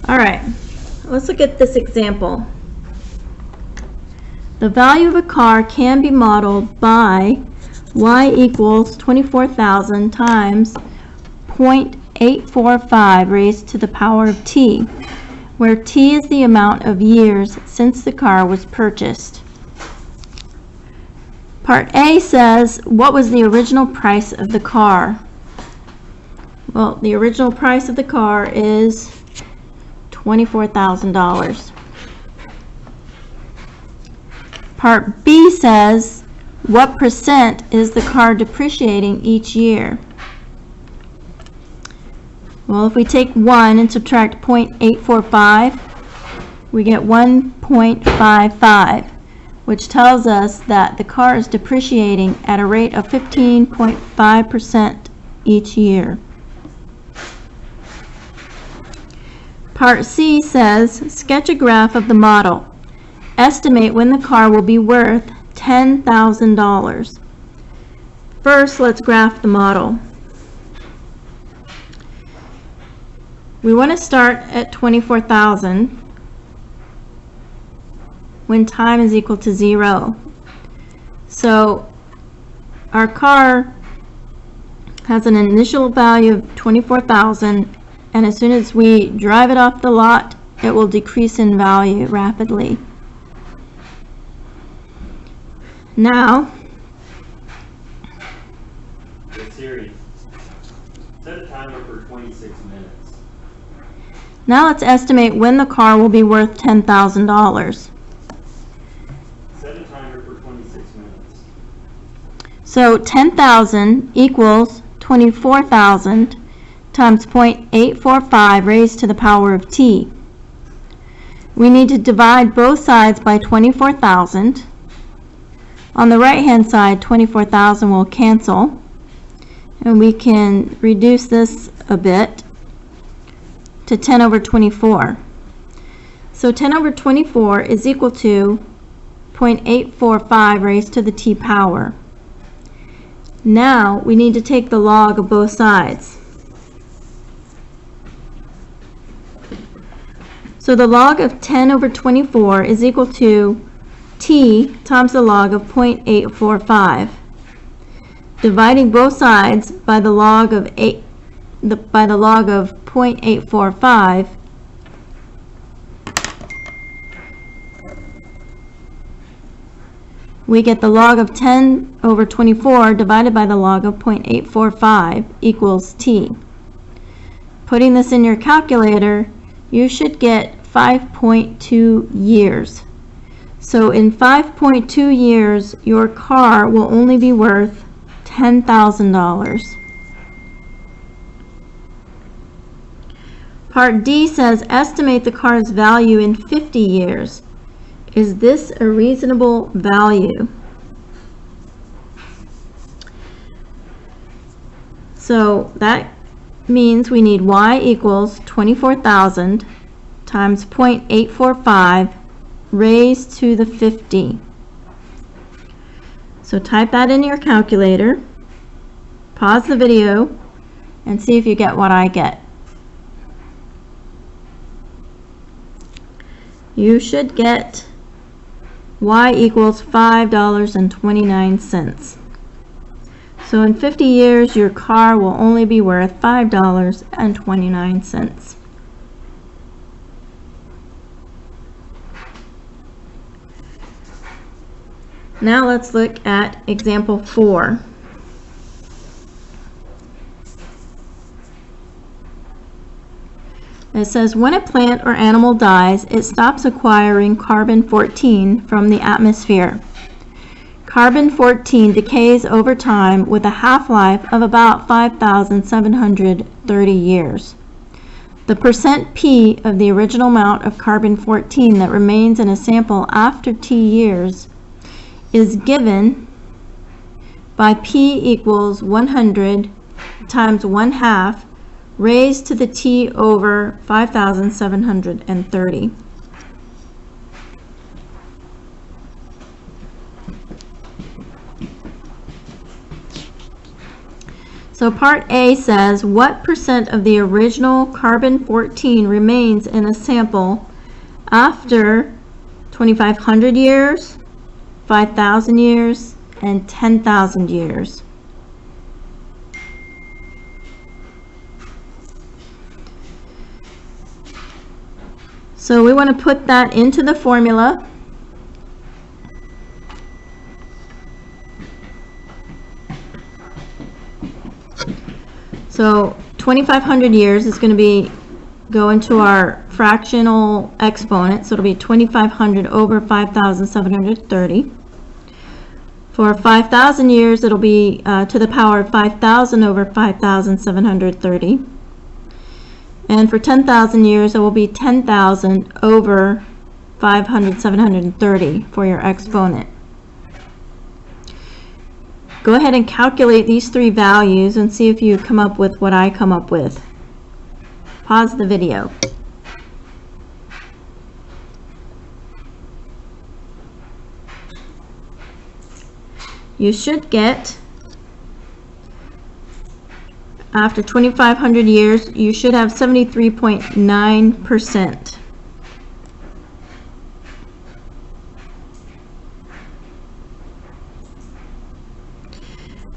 All right, let's look at this example. The value of a car can be modeled by y equals 24,000 times 0.845 raised to the power of t, where t is the amount of years since the car was purchased. Part A says, what was the original price of the car? Well, the original price of the car is $24,000. Part B says, what percent is the car depreciating each year? Well, if we take 1 and subtract 0.845, we get 1.55, which tells us that the car is depreciating at a rate of 15.5% each year. Part C says, sketch a graph of the model. Estimate when the car will be worth $10,000. First, let's graph the model. We want to start at 24,000 when time is equal to 0. So our car has an initial value of 24,000, and as soon as we drive it off the lot, it will decrease in value rapidly. Now, Hey Siri, set a timer for 26 minutes. Now let's estimate when the car will be worth $10,000. Set a timer for 26 minutes. So 10,000 equals 24,000 times 0.845 raised to the power of t. We need to divide both sides by 24,000. On the right hand side, 24,000 will cancel, and we can reduce this a bit to 10 over 24. So 10 over 24 is equal to 0.845 raised to the t power. Now we need to take the log of both sides. So the log of 10 over 24 is equal to t times the log of 0.845. Dividing both sides by the log of 0.845, we get the log of 10 over 24 divided by the log of 0.845 equals t. Putting this in your calculator, you should get 5.2 years. So in 5.2 years, your car will only be worth $10,000. Part D says, estimate the car's value in 50 years. Is this a reasonable value? So that means we need y equals 24,000 times 0.845 raised to the 50. So type that in your calculator, pause the video, and see if you get what I get. You should get y equals $5.29. So in 50 years, your car will only be worth $5.29. Now let's look at example 4. It says, when a plant or animal dies, it stops acquiring carbon-14 from the atmosphere. Carbon-14 decays over time with a half-life of about 5,730 years. The percent P of the original amount of carbon-14 that remains in a sample after T years is given by P equals 100 times 1/2 raised to the T over 5,730. So part A says, what percent of the original carbon-14 remains in a sample after 2,500 years, 5,000 years, and 10,000 years? So we want to put that into the formula. So 2,500 years is going to go into our fractional exponent, so it'll be 2,500 over 5,730. For 5,000 years, it'll be to the power of 5,000 over 5,730. And for 10,000 years, it will be 10,000 over 730 for your exponent. Go ahead and calculate these three values and see if you come up with what I come up with. Pause the video. You should get, after 2,500 years, you should have 73.9%.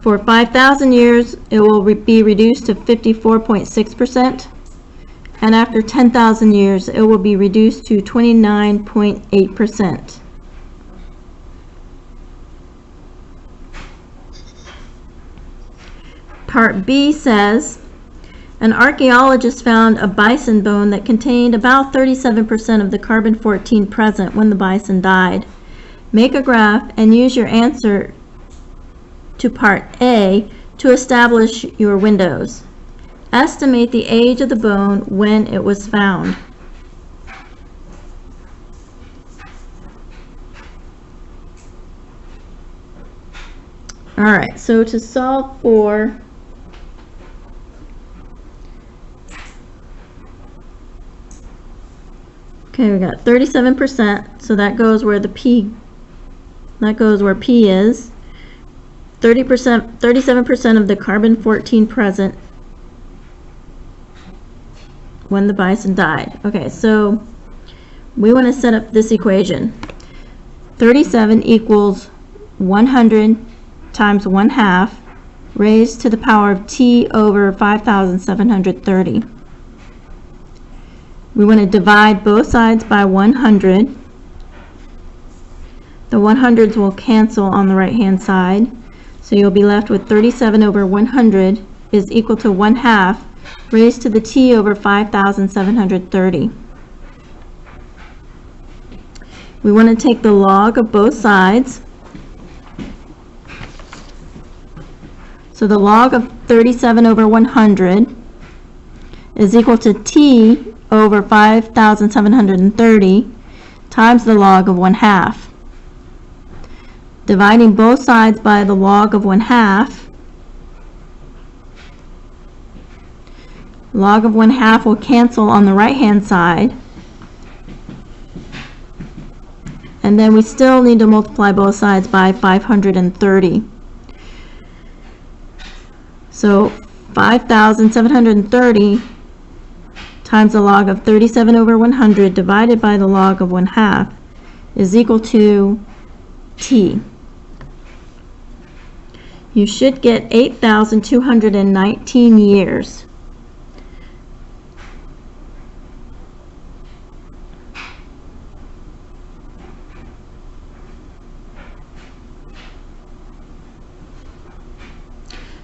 For 5,000 years, it will be reduced to 54.6%, and after 10,000 years, it will be reduced to 29.8%. Part B says, an archaeologist found a bison bone that contained about 37% of the carbon-14 present when the bison died. Make a graph and use your answer to part A to establish your windows. Estimate the age of the bone when it was found. Alright, so to solve for we got 37%, so that goes where P is. 37% of the carbon-14 present when the bison died. Okay, so we want to set up this equation. 37 equals 100 times 1/2 raised to the power of t over 5,730. We want to divide both sides by 100. The 100s will cancel on the right hand side. So you'll be left with 37 over 100 is equal to 1/2 raised to the t over 5,730. We want to take the log of both sides. So the log of 37 over 100 is equal to t over 5,730 times the log of 1/2. Dividing both sides by the log of 1/2, log of 1/2 will cancel on the right hand side, and then we still need to multiply both sides by 530. So 5,730 times the log of 37 over 100 divided by the log of 1/2 is equal to t. You should get 8,219 years.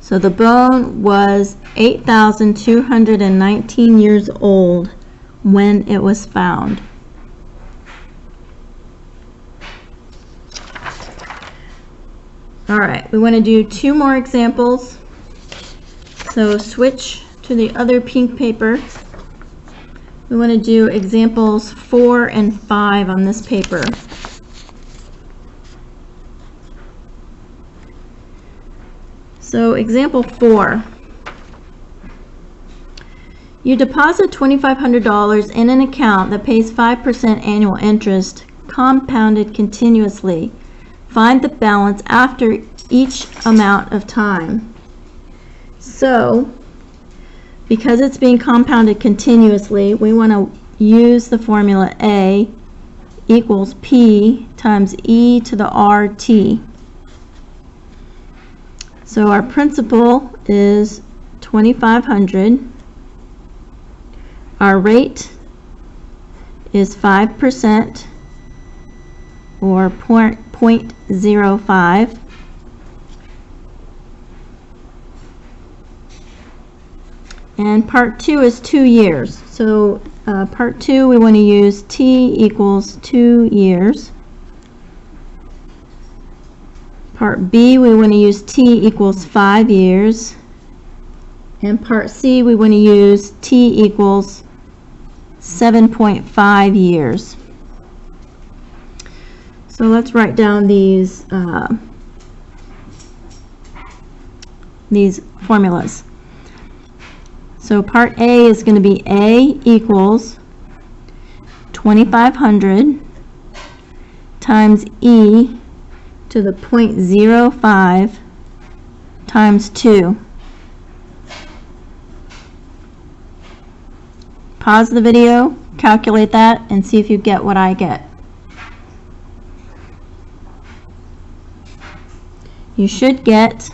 So the bone was 8,219 years old when it was found. Alright, we want to do two more examples. So switch to the other pink paper. We want to do examples 4 and 5 on this paper. So example 4. You deposit $2,500 in an account that pays 5% annual interest, compounded continuously. Find the balance after each amount of time. So, because it's being compounded continuously, we want to use the formula A equals P times e to the RT. So our principal is 2,500. Our rate is 5% or 0.05. And part 2 is 2 years. So part 2 we want to use T equals 2 years. Part B we want to use T equals 5 years. And part C we want to use T equals 7.5 years. So let's write down these formulas. So part A is going to be A equals 2,500 times e to the 0.05 times 2. Pause the video, calculate that, and see if you get what I get. You should get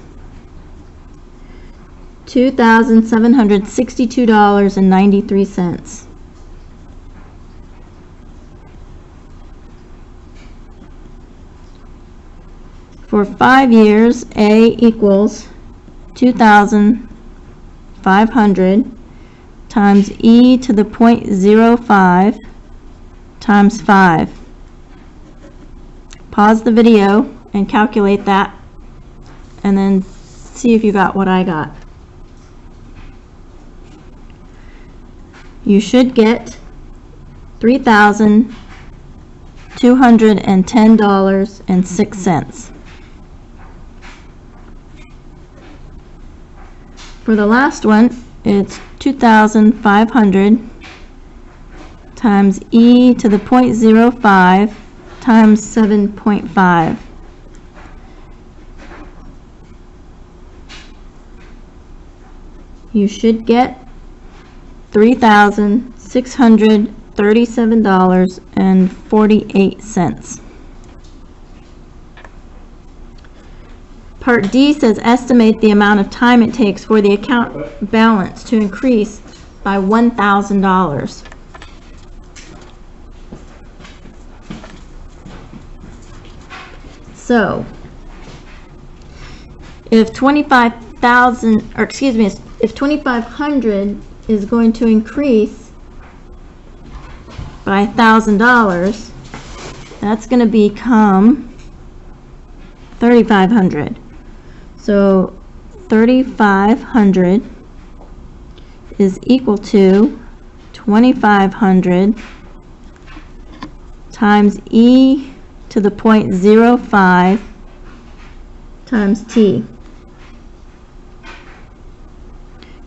$2,762.93. For 5 years, A equals 2,500 times e to the 0.05 times 5. Pause the video and calculate that, and then see if you got what I got. You should get $3,210.06. For the last one, it's 2,500 times e to the 0.05 times 7.5. You should get $3,637.48. Part D says estimate the amount of time it takes for the account balance to increase by $1,000. So, if 2,500 is going to increase by $1,000, that's going to become 3,500. So 3,500 is equal to 2,500 times e to the 0.05 times t.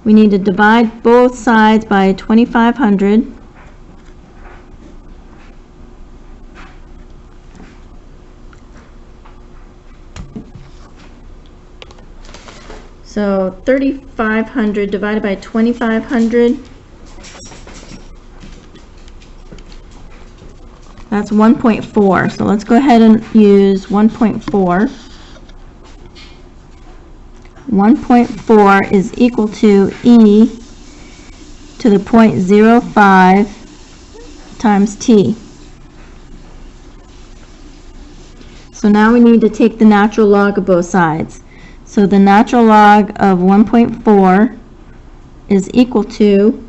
We need to divide both sides by 2,500. So 3,500 divided by 2,500, that's 1.4. So let's go ahead and use 1.4. 1.4 is equal to e to the 0.05 times t. So now we need to take the natural log of both sides. So the natural log of 1.4 is equal to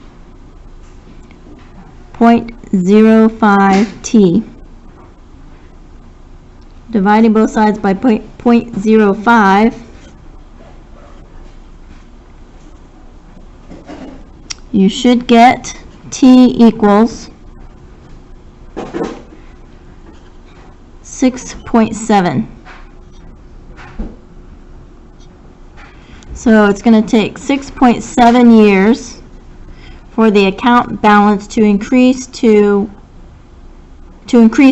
0.05t. Dividing both sides by 0.05, you should get t equals 6.7. So it's going to take 6.7 years for the account balance to increase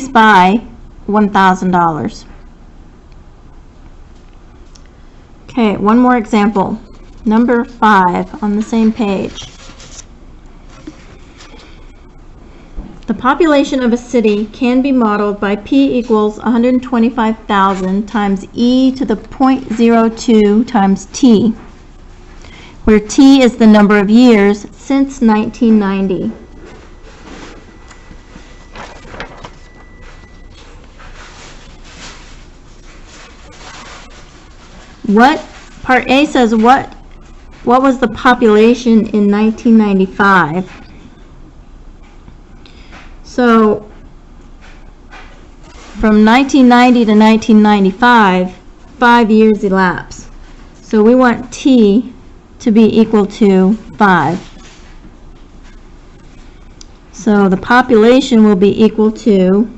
by $1,000. Okay, one more example. Number 5 on the same page. The population of a city can be modeled by P equals 125,000 times e to the 0.02 times t, where t is the number of years since 1990. Part A says what was the population in 1995? So from 1990 to 1995, 5 years elapse. So we want t to be equal to 5. So the population will be equal to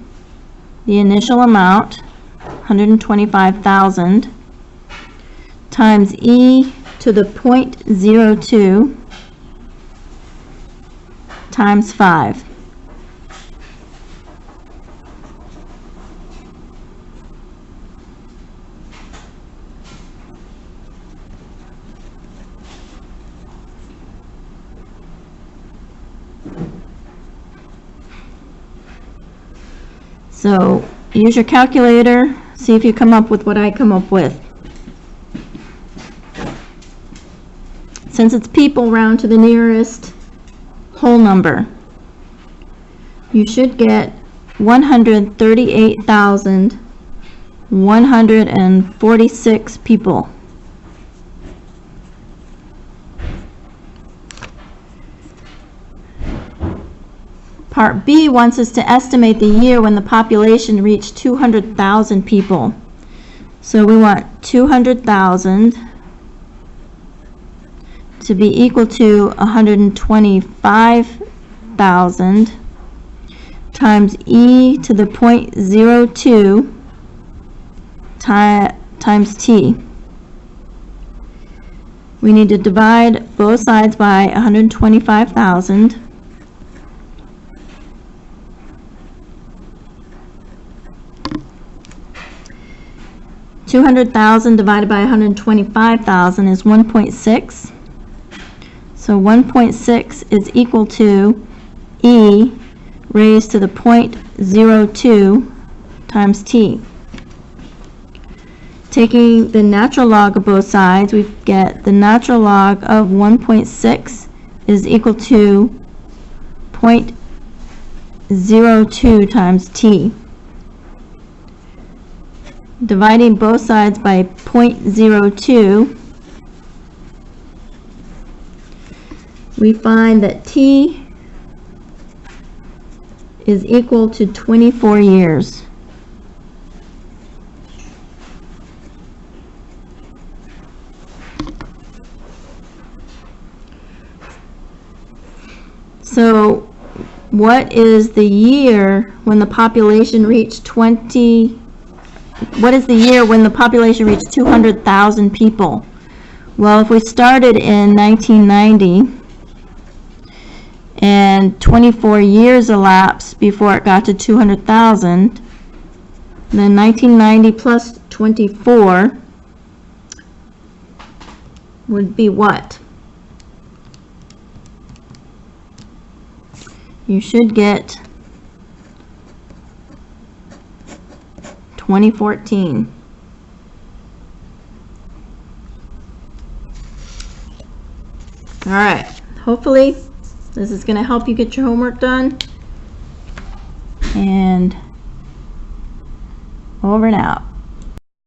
the initial amount, 125,000, times e to the 0.02 times 5. So use your calculator, see if you come up with what I come up with. Since it's people, round to the nearest whole number. You should get 138,146 people. Part B wants us to estimate the year when the population reached 200,000 people. So we want 200,000 to be equal to 125,000 times e to the 0.02 times t. We need to divide both sides by 125,000. $200,000 divided by 125,000 is 1.6. So 1.6 is equal to e raised to the 0.02 times t. Taking the natural log of both sides, we get the natural log of 1.6 is equal to 0.02 times t. Dividing both sides by 0.02, we find that t is equal to 24 years. So what is the year when the population reached 200,000 people? Well, if we started in 1990 and 24 years elapsed before it got to 200,000, then 1990 plus 24 would be what? You should get 2014. All right, hopefully this is going to help you get your homework done. And over and out.